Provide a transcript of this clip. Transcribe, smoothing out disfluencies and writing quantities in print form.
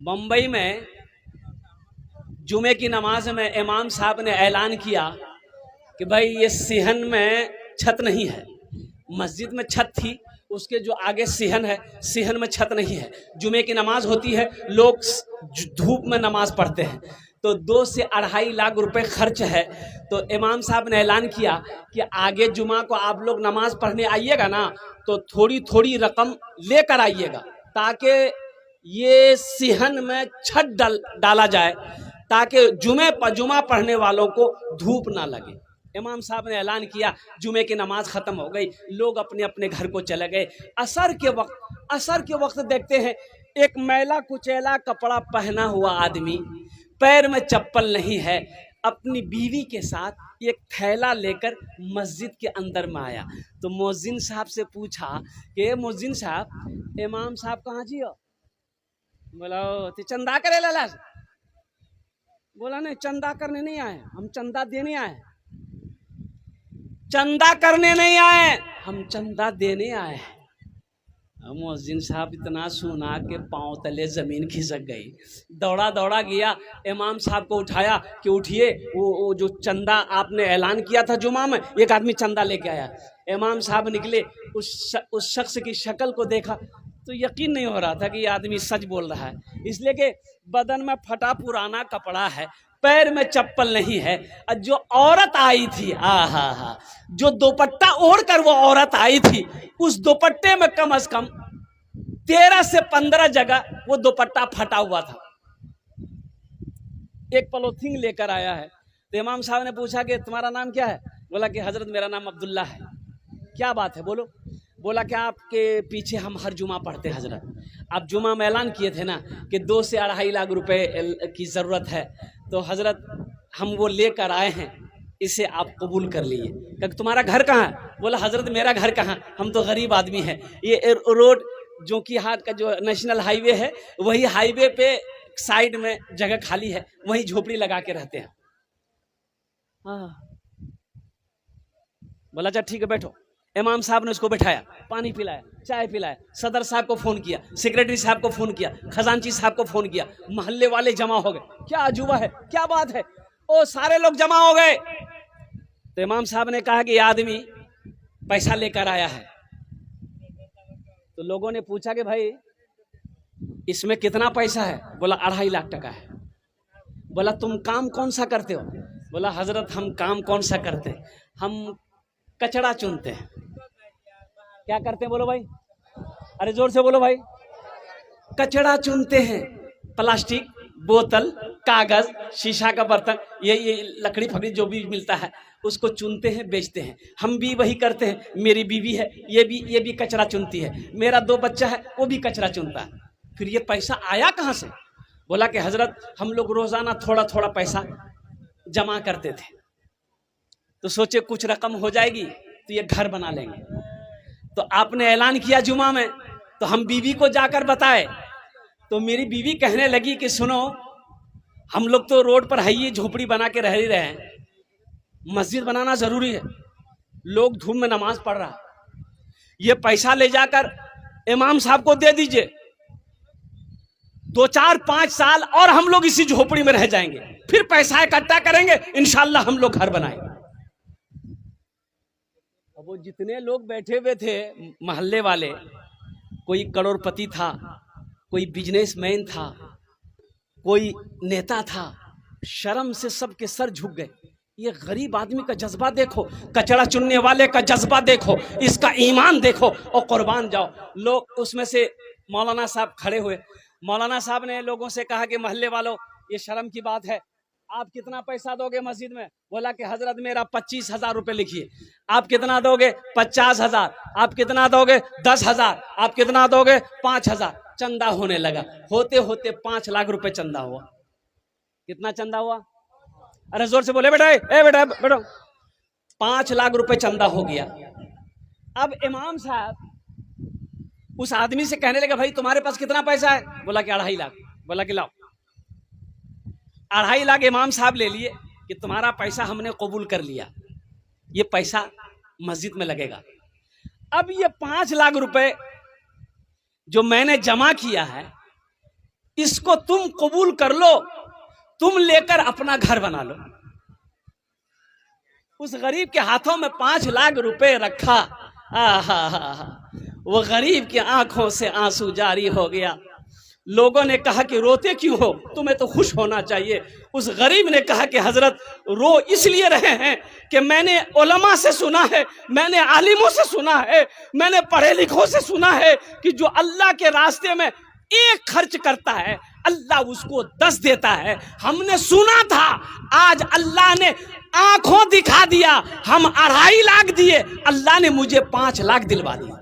बम्बई में जुमे की नमाज में इमाम साहब ने ऐलान किया कि भाई ये सिहन में छत नहीं है। मस्जिद में छत थी, उसके जो आगे सिहन है, सिहन में छत नहीं है। जुमे की नमाज होती है, लोग धूप में नमाज पढ़ते हैं, तो 2 से 2.5 लाख रुपए खर्च है। तो इमाम साहब ने ऐलान किया कि आगे जुमा को आप लोग नमाज पढ़ने आइएगा ना, तो थोड़ी थोड़ी रकम लेकर आइएगा, ताकि ये सिहन में छत डाला जाए, ताकि जुमा पढ़ने वालों को धूप ना लगे। इमाम साहब ने ऐलान किया, जुमे की नमाज ख़त्म हो गई, लोग अपने अपने घर को चले गए। असर के वक्त देखते हैं एक मैला कुचैला कपड़ा पहना हुआ आदमी, पैर में चप्पल नहीं है, अपनी बीवी के साथ एक थैला लेकर मस्जिद के अंदर में आया। तो मुअज्जिन साहब से पूछा कि मुअज्जिन साहब, इमाम साहब कहाँ जी हो? बोला तो चंदा करे लाला। बोला नहीं, चंदा करने नहीं आए, हम चंदा देने आए। चंदा करने नहीं आए, हम चंदा देने आए। मुअज्जिन साहब इतना सुना के पांव तले जमीन खिसक गई, दौड़ा दौड़ा गया, इमाम साहब को उठाया कि उठिए, वो जो चंदा आपने ऐलान किया था जुमा में, एक आदमी चंदा लेके आया। इमाम साहब निकले, उस शख्स की शक्ल को देखा तो यकीन नहीं हो रहा था कि ये आदमी सच बोल रहा है, इसलिए कि बदन में फटा पुराना कपड़ा है, पैर में चप्पल नहीं है। और जो औरत आई थी, हा, जो दुपट्टा ओढ़ कर वो औरत आई थी, उस दुपट्टे में कम से कम 13 से 15 जगह वो दुपट्टा फटा हुआ था। एक पॉलिथीन लेकर आया है। तो इमाम साहब ने पूछा कि तुम्हारा नाम क्या है? बोला कि हजरत मेरा नाम अब्दुल्ला है। क्या बात है, बोलो। बोला कि आपके पीछे हम हर जुमा पढ़ते हैं हजरत, आप जुमा में ऐलान किए थे ना कि 2 से 2.5 लाख रुपए की ज़रूरत है, तो हजरत हम वो लेकर आए हैं, इसे आप कबूल कर लीजिए। क्योंकि तुम्हारा घर कहाँ है? बोला हजरत मेरा घर कहाँ, हम तो गरीब आदमी हैं, ये रोड जो कि हाट का जो नेशनल हाईवे है, वही हाईवे पे साइड में जगह खाली है, वही झोपड़ी लगा के रहते हैं। हाँ, बोला अच्छा ठीक है बैठो। इमाम साहब ने उसको बैठाया, पानी पिलाया, चाय पिलाया, सदर साहब को फ़ोन किया, सेक्रेटरी साहब को फ़ोन किया, खजांची साहब को फ़ोन किया, मोहल्ले वाले जमा हो गए। क्या अजूबा है, क्या बात है, ओ सारे लोग जमा हो गए। तो इमाम साहब ने कहा कि ये आदमी पैसा लेकर आया है। तो लोगों ने पूछा कि भाई इसमें कितना पैसा है? बोला 2.5 लाख टका है। बोला तुम काम कौन सा करते हो? बोला हजरत हम काम कौन सा करते, हम कचड़ा चुनते हैं। क्या करते हैं बोलो भाई, अरे जोर से बोलो भाई। कचड़ा चुनते हैं, प्लास्टिक, बोतल, कागज, शीशा का बर्तन, ये लकड़ी फकड़ी जो भी मिलता है उसको चुनते हैं, बेचते हैं। हम भी वही करते हैं। मेरी बीवी है, ये भी कचरा चुनती है, मेरा 2 बच्चा है, वो भी कचरा चुनता है। फिर ये पैसा आया कहाँ से? बोला कि हजरत हम लोग रोजाना थोड़ा थोड़ा पैसा जमा करते थे, तो सोचे कुछ रकम हो जाएगी तो ये घर बना लेंगे। तो आपने ऐलान किया जुमा में, तो हम बीवी को जाकर बताए, तो मेरी बीवी कहने लगी कि सुनो, हम लोग तो रोड पर है, ये झोपड़ी बना के रह ही रहे हैं, मस्जिद बनाना जरूरी है, लोग धूप में नमाज पढ़ रहा, ये पैसा ले जाकर इमाम साहब को दे दीजिए, 2, 4, 5 साल और हम लोग इसी झोपड़ी में रह जाएंगे, फिर पैसा इकट्ठा करेंगे, इंशाल्लाह हम लोग घर बनाएंगे। अब वो जितने लोग बैठे हुए थे मोहल्ले वाले, कोई करोड़पति था, कोई बिजनेसमैन था, कोई नेता था, शर्म से सबके सर झुक गए। ये गरीब आदमी का जज्बा देखो, कचरा चुनने वाले का जज्बा देखो, इसका ईमान देखो, और कुर्बान जाओ। लोग उसमें से मौलाना साहब खड़े हुए। मौलाना साहब ने लोगों से कहा कि मोहल्ले वालों, ये शर्म की बात है, आप कितना पैसा दोगे मस्जिद में? बोला कि हजरत मेरा 25,000 रुपए लिखिए। आप कितना दोगे? 50,000। आप कितना दोगे? 10,000। आप कितना दोगे? 5,000। चंदा होने लगा, होते होते 5 लाख रुपए चंदा हुआ। कितना चंदा हुआ? अरे जोर से बोले बेटा, ए बेटा बैठो। 5 लाख रुपए चंदा हो गया। अब इमाम साहब उस आदमी से कहने लगे, भाई तुम्हारे पास कितना पैसा है? बोला कि 2.5 लाख। बोला कि लाओ। 2.5 लाख इमाम साहब ले लिए कि तुम्हारा पैसा हमने कबूल कर लिया, ये पैसा मस्जिद में लगेगा। अब ये 5 लाख रुपए जो मैंने जमा किया है, इसको तुम कबूल कर लो, तुम लेकर अपना घर बना लो। उस गरीब के हाथों में 5 लाख रुपए रखा। वो गरीब की आंखों से आंसू जारी हो गया। लोगों ने कहा कि रोते क्यों हो, तुम्हें तो खुश होना चाहिए। उस गरीब ने कहा कि हजरत रो इसलिए रहे हैं कि मैंने उलमा से सुना है, मैंने आलिमों से सुना है, मैंने पढ़े लिखों से सुना है कि जो अल्लाह के रास्ते में 1 खर्च करता है अल्लाह उसको 10 देता है। हमने सुना था, आज अल्लाह ने आंखों दिखा दिया, हम 2.5 लाख दिए, अल्लाह ने मुझे 5 लाख दिलवा दिया।